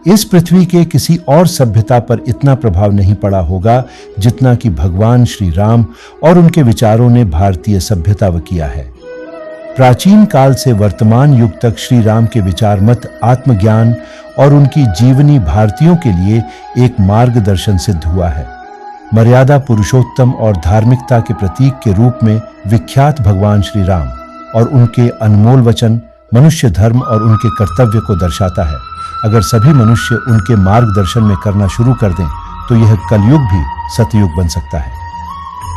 इस पृथ्वी के किसी और सभ्यता पर इतना प्रभाव नहीं पड़ा होगा जितना कि भगवान श्री राम और उनके विचारों ने भारतीय सभ्यता व किया है। प्राचीन काल से वर्तमान युग तक श्री राम के विचार मत आत्मज्ञान और उनकी जीवनी भारतीयों के लिए एक मार्गदर्शन सिद्ध हुआ है। मर्यादा पुरुषोत्तम और धार्मिकता के प्रतीक के रूप में विख्यात भगवान श्री राम और उनके अनमोल वचन मनुष्य धर्म और उनके कर्तव्य को दर्शाता है। अगर सभी मनुष्य उनके मार्गदर्शन में करना शुरू कर दें तो यह कलयुग भी सतयुग बन सकता है।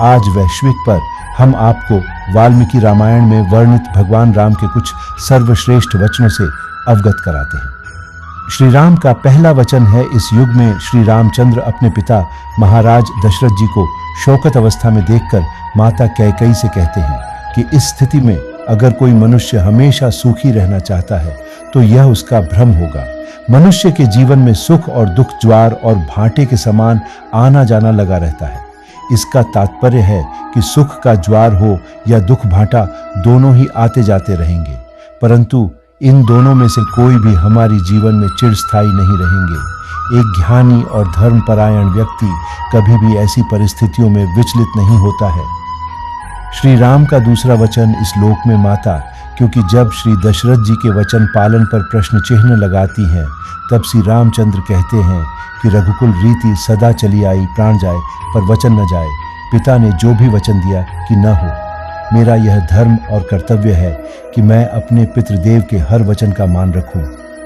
आज वैश्विक पर हम आपको वाल्मीकि रामायण में वर्णित भगवान राम के कुछ सर्वश्रेष्ठ वचनों से अवगत कराते हैं। श्री राम का पहला वचन है, इस युग में श्री रामचंद्र अपने पिता महाराज दशरथ जी को शोकत अवस्था में देखकर माता कैकेयी से कहते हैं कि इस स्थिति में अगर कोई मनुष्य हमेशा सुखी रहना चाहता है तो यह उसका भ्रम होगा। मनुष्य के जीवन में सुख और दुख ज्वार और भाटे के समान आना जाना लगा रहता है। इसका तात्पर्य है कि सुख का ज्वार हो या दुख भाटा, दोनों ही आते जाते रहेंगे, परंतु इन दोनों में से कोई भी हमारी जीवन में चिरस्थायी नहीं रहेंगे। एक ज्ञानी और धर्मपरायण व्यक्ति कभी भी ऐसी परिस्थितियों में विचलित नहीं होता है। श्री राम का दूसरा वचन इस लोक में माता, क्योंकि जब श्री दशरथ जी के वचन पालन पर प्रश्न चिन्ह लगाती हैं तब श्री रामचंद्र कहते हैं कि रघुकुल रीति सदा चली आई, प्राण जाए पर वचन न जाए। पिता ने जो भी वचन दिया कि न हो, मेरा यह धर्म और कर्तव्य है कि मैं अपने पितृदेव के हर वचन का मान रखूं।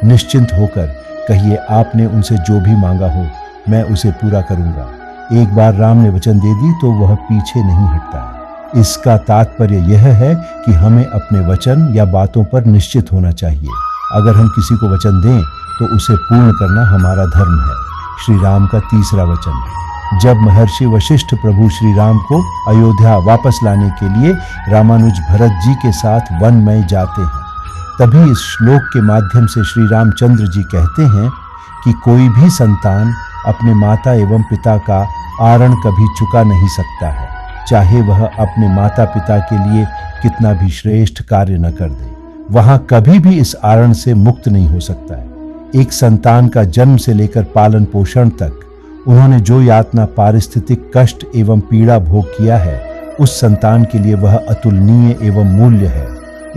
निश्चिंत होकर कहिए, आपने उनसे जो भी मांगा हो मैं उसे पूरा करूंगा। एक बार राम ने वचन दे दी तो वह पीछे नहीं हटता है। इसका तात्पर्य यह है कि हमें अपने वचन या बातों पर निश्चित होना चाहिए। अगर हम किसी को वचन दें तो उसे पूर्ण करना हमारा धर्म है। श्री राम का तीसरा वचन, जब महर्षि वशिष्ठ प्रभु श्री राम को अयोध्या वापस लाने के लिए रामानुज भरत जी के साथ वन में जाते हैं, तभी इस श्लोक के माध्यम से श्री रामचंद्र जी कहते हैं कि कोई भी संतान अपने माता एवं पिता का आरण कभी चुका नहीं सकता है, चाहे वह अपने माता पिता के लिए कितना भी श्रेष्ठ कार्य न कर दे। वहां कभी भी इस आरण से मुक्त नहीं हो सकता है। एक संतान का जन्म से लेकर पालन पोषण तक उन्होंने जो यातना, पारिस्थितिक कष्ट एवं पीड़ा भोग किया है, उस संतान के लिए वह अतुलनीय एवं मूल्य है।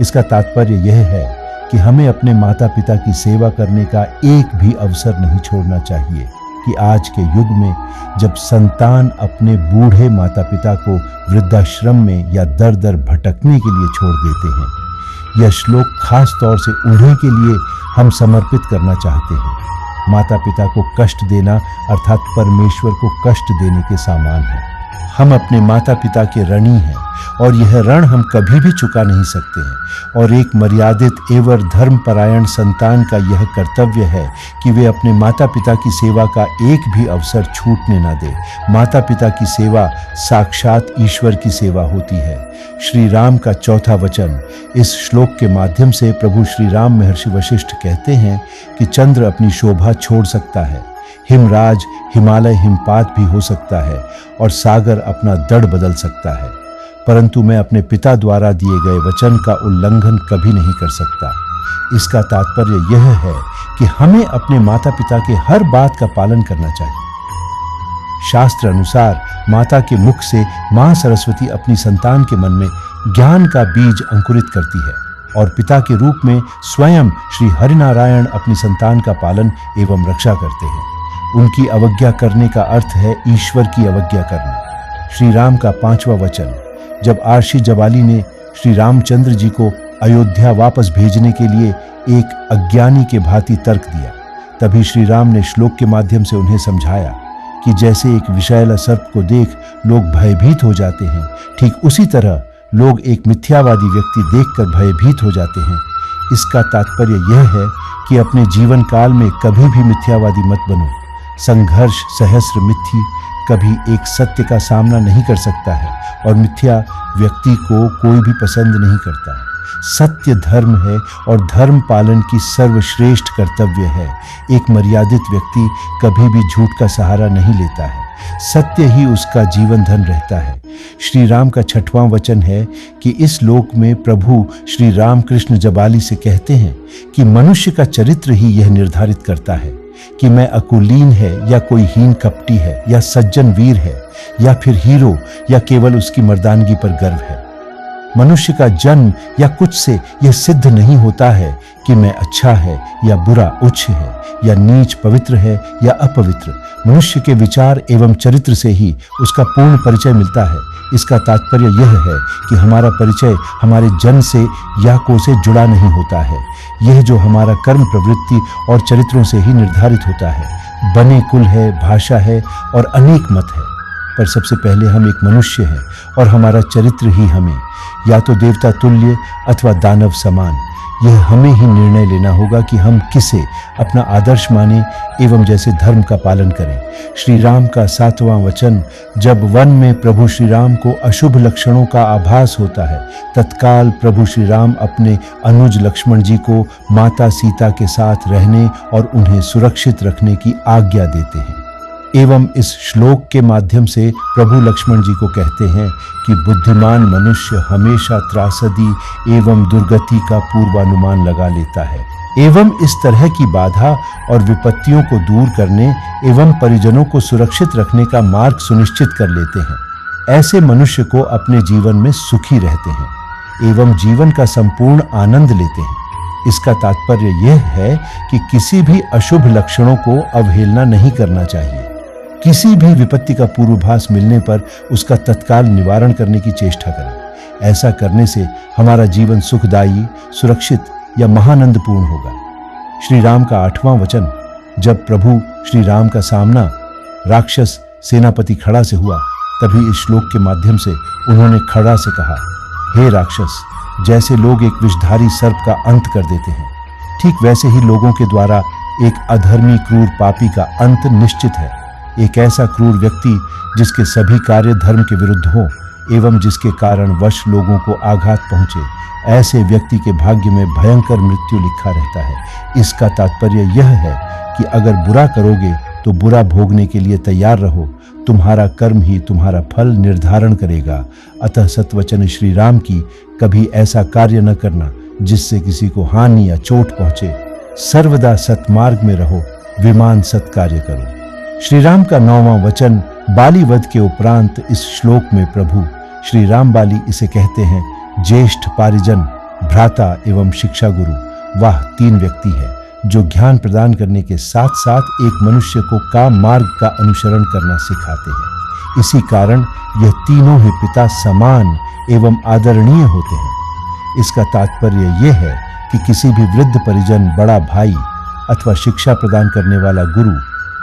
इसका तात्पर्य यह है कि हमें अपने माता पिता की सेवा करने का एक भी अवसर नहीं छोड़ना चाहिए कि आज के युग में जब संतान अपने बूढ़े माता पिता को वृद्धाश्रम में या दर दर भटकने के लिए छोड़ देते हैं। यह श्लोक खास तौर से उन्हीं के लिए हम समर्पित करना चाहते हैं। माता पिता को कष्ट देना अर्थात परमेश्वर को कष्ट देने के समान है। हम अपने माता पिता के ऋणी हैं और यह ऋण हम कभी भी चुका नहीं सकते हैं। और एक मर्यादित एवं धर्मपरायण संतान का यह कर्तव्य है कि वे अपने माता पिता की सेवा का एक भी अवसर छूटने न दे। माता पिता की सेवा साक्षात ईश्वर की सेवा होती है। श्री राम का चौथा वचन, इस श्लोक के माध्यम से प्रभु श्री राम महर्षि वशिष्ठ कहते हैं कि चंद्र अपनी शोभा छोड़ सकता है, हिमराज हिमालय हिमपात भी हो सकता है और सागर अपना दड़ बदल सकता है, परंतु मैं अपने पिता द्वारा दिए गए वचन का उल्लंघन कभी नहीं कर सकता। इसका तात्पर्य यह है कि हमें अपने माता पिता के हर बात का पालन करना चाहिए। शास्त्र अनुसार माता के मुख से मां सरस्वती अपनी संतान के मन में ज्ञान का बीज अंकुरित करती है और पिता के रूप में स्वयं श्री हरिनारायण अपनी संतान का पालन एवं रक्षा करते हैं। उनकी अवज्ञा करने का अर्थ है ईश्वर की अवज्ञा करना। श्री राम का पांचवा वचन, जब आर्षि जबाली ने श्री रामचंद्र जी को अयोध्या वापस भेजने के लिए एक अज्ञानी के भांति तर्क दिया, तभी श्री राम ने श्लोक के माध्यम से उन्हें समझाया कि जैसे एक विषैला सर्प को देख लोग भयभीत हो जाते हैं, ठीक उसी तरह लोग एक मिथ्यावादी व्यक्ति देखकर भयभीत हो जाते हैं। इसका तात्पर्य यह है कि अपने जीवन काल में कभी भी मिथ्यावादी मत बनो। संघर्ष सहस्र मिथ्यी कभी एक सत्य का सामना नहीं कर सकता है और मिथ्या व्यक्ति को कोई भी पसंद नहीं करता है। सत्य धर्म है और धर्म पालन की सर्वश्रेष्ठ कर्तव्य है। एक मर्यादित व्यक्ति कभी भी झूठ का सहारा नहीं लेता है, सत्य ही उसका जीवन धन रहता है। श्री राम का छठवां वचन है कि इस लोक में प्रभु श्री रामकृष्ण जबाली से कहते हैं कि मनुष्य का चरित्र ही यह निर्धारित करता है कि मैं अकुलीन है या कोई हीन कपटी है या सज्जन वीर है या फिर हीरो या केवल उसकी मर्दानगी पर गर्व है। मनुष्य का जन्म या कुछ से यह सिद्ध नहीं होता है कि मैं अच्छा है या बुरा, उच्च है या नीच, पवित्र है या अपवित्र। मनुष्य के विचार एवं चरित्र से ही उसका पूर्ण परिचय मिलता है। इसका तात्पर्य यह है कि हमारा परिचय हमारे जन्म से या को से जुड़ा नहीं होता है। यह जो हमारा कर्म, प्रवृत्ति और चरित्रों से ही निर्धारित होता है। बने कुल है, भाषा है और अनेक मत है, पर सबसे पहले हम एक मनुष्य हैं और हमारा चरित्र ही हमें या तो देवता तुल्य अथवा दानव समान। यह हमें ही निर्णय लेना होगा कि हम किसे अपना आदर्श माने एवं जैसे धर्म का पालन करें। श्री राम का 7वां वचन, जब वन में प्रभु श्री राम को अशुभ लक्षणों का आभास होता है, तत्काल प्रभु श्री राम अपने अनुज लक्ष्मण जी को माता सीता के साथ रहने और उन्हें सुरक्षित रखने की आज्ञा देते हैं। एवं इस श्लोक के माध्यम से प्रभु लक्ष्मण जी को कहते हैं कि बुद्धिमान मनुष्य हमेशा त्रासदी एवं दुर्गति का पूर्वानुमान लगा लेता है एवं इस तरह की बाधा और विपत्तियों को दूर करने एवं परिजनों को सुरक्षित रखने का मार्ग सुनिश्चित कर लेते हैं। ऐसे मनुष्य को अपने जीवन में सुखी रहते हैं एवं जीवन का संपूर्ण आनंद लेते हैं। इसका तात्पर्य यह है कि किसी भी अशुभ लक्षणों को अवहेलना नहीं करना चाहिए। किसी भी विपत्ति का पूर्वाभास मिलने पर उसका तत्काल निवारण करने की चेष्टा करें। ऐसा करने से हमारा जीवन सुखदायी, सुरक्षित या महानंदपूर्ण होगा। श्री राम का 8वां वचन, जब प्रभु श्री राम का सामना राक्षस सेनापति खड़ा से हुआ, तभी इस श्लोक के माध्यम से उन्होंने खड़ा से कहा, हे राक्षस, जैसे लोग एक विषधारी सर्प का अंत कर देते हैं, ठीक वैसे ही लोगों के द्वारा एक अधर्मी, क्रूर पापी का अंत निश्चित है। एक ऐसा क्रूर व्यक्ति जिसके सभी कार्य धर्म के विरुद्ध हो एवं जिसके कारण वश लोगों को आघात पहुंचे, ऐसे व्यक्ति के भाग्य में भयंकर मृत्यु लिखा रहता है। इसका तात्पर्य यह है कि अगर बुरा करोगे तो बुरा भोगने के लिए तैयार रहो। तुम्हारा कर्म ही तुम्हारा फल निर्धारण करेगा। अतः सत्वचन श्री राम की, कभी ऐसा कार्य न करना जिससे किसी को हानि या चोट पहुंचे। सर्वदा सत्मार्ग में रहो, विमान सत्कार्य करो। श्री राम का 9वां वचन, बाली वध के उपरांत इस श्लोक में प्रभु श्री राम बाली इसे कहते हैं, ज्येष्ठ पारिजन, भ्राता एवं शिक्षा गुरु। वह 3 व्यक्ति है जो ज्ञान प्रदान करने के साथ साथ एक मनुष्य को काम मार्ग का अनुसरण करना सिखाते हैं। इसी कारण यह तीनों ही पिता समान एवं आदरणीय होते हैं। इसका तात्पर्य यह है कि किसी भी वृद्ध परिजन, बड़ा भाई अथवा शिक्षा प्रदान करने वाला गुरु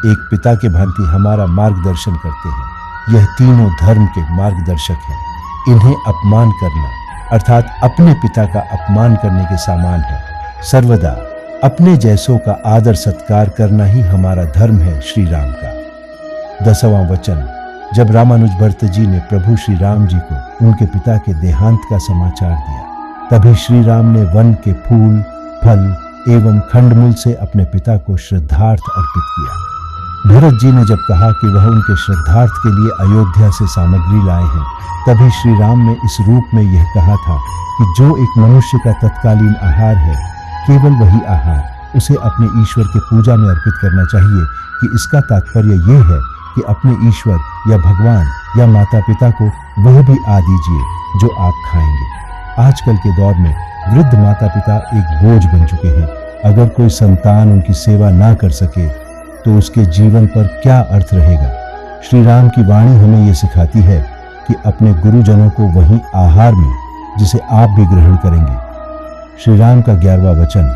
एक पिता के भांति हमारा मार्गदर्शन करते हैं। यह तीनों धर्म के मार्गदर्शक हैं। इन्हें अपमान करना अर्थात अपने पिता का अपमान करने के समान है। सर्वदा अपने जैसों का आदर सत्कार करना ही हमारा धर्म है श्री राम का। 10वां वचन, जब रामानुज भट्ट जी ने प्रभु श्री राम जी को उनके पिता के देहांत का समाचार दिया, तभी श्री राम ने वन के फूल, फल एवं खंडमूल से अपने पिता को श्रद्धार्थ अर्पित किया। भरत जी ने जब कहा कि वह उनके श्रद्धार्थ के लिए अयोध्या से सामग्री लाए हैं, तभी श्री राम ने इस रूप में यह कहा था कि जो एक मनुष्य का तत्कालीन आहार है, केवल वही आहार उसे अपने ईश्वर के पूजा में अर्पित करना चाहिए। कि इसका तात्पर्य यह है कि अपने ईश्वर या भगवान या माता पिता को वह भी आ दीजिए जो आप खाएंगे। आजकल के दौर में वृद्ध माता पिता एक बोझ बन चुके हैं। अगर कोई संतान उनकी सेवा ना कर सके तो उसके जीवन पर क्या अर्थ रहेगा। श्री राम की वाणी हमें यह सिखाती है कि अपने गुरुजनों को वही आहार में जिसे आप भी ग्रहण करेंगे। श्री राम का 11वां वचन,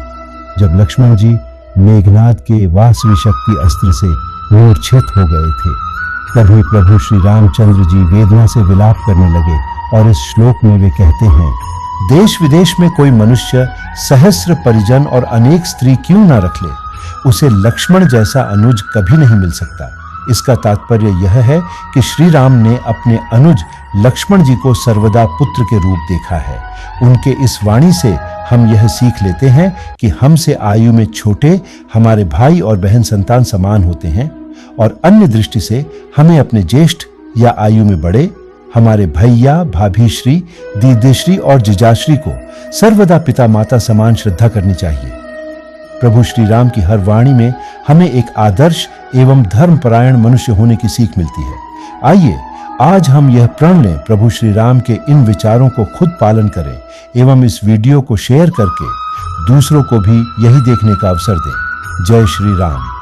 जब लक्ष्मण जी मेघनाद के वासवी शक्ति अस्त्र से मूर्छित हो गए थे, तभी प्रभु श्री रामचंद्र जी वेदना से विलाप करने लगे और इस श्लोक में वे कहते हैं, देश विदेश में कोई मनुष्य सहस्र परिजन और अनेक स्त्री क्यों ना रख ले, उसे लक्ष्मण जैसा अनुज कभी नहीं मिल सकता। इसका तात्पर्य यह है कि श्री राम ने अपने अनुज लक्ष्मण जी को सर्वदा पुत्र के रूप देखा है। उनके इस वाणी से हम यह सीख लेते हैं कि हमसे आयु में छोटे हमारे भाई और बहन संतान समान होते हैं, और अन्य दृष्टि से हमें अपने ज्येष्ठ या आयु में बड़े हमारे भैया, भाभीश्री, दीदीश्री और जीजाश्री को सर्वदा पिता माता समान श्रद्धा करनी चाहिए। प्रभु श्री राम की हर वाणी में हमें एक आदर्श एवं धर्मपरायण मनुष्य होने की सीख मिलती है। आइए आज हम यह प्रण लें, प्रभु श्री राम के इन विचारों को खुद पालन करें एवं इस वीडियो को शेयर करके दूसरों को भी यही देखने का अवसर दें। जय श्री राम।